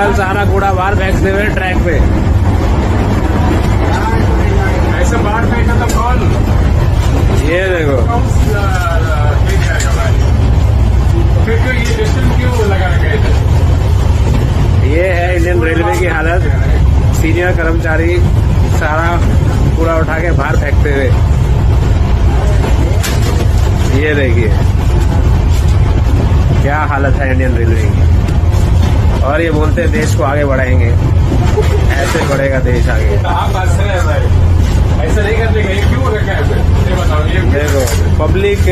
Uncle सारा कूड़ा बाहर फेंकते हुए ट्रैक पे। ऐसे बाहर फेंका तो कौन ये देखो ठीक जाएगा भाई। फिर क्यों ये डिस्टेंस क्यों लगा गए थे? ये है इंडियन रेलवे की हालत। सीनियर कर्मचारी सारा कूड़ा उठा के बाहर फेंकते हुए। ये देखिए क्या हालत है इंडियन रेलवे की। और ये बोलते हैं देश को आगे बढ़ाएंगे। ऐसे बढ़ेगा देश आगे। आप बात से है भाई, ऐसा नहीं करने का। ये क्यों रखा है फिर? ये बताओ। ये देखो पब्लिक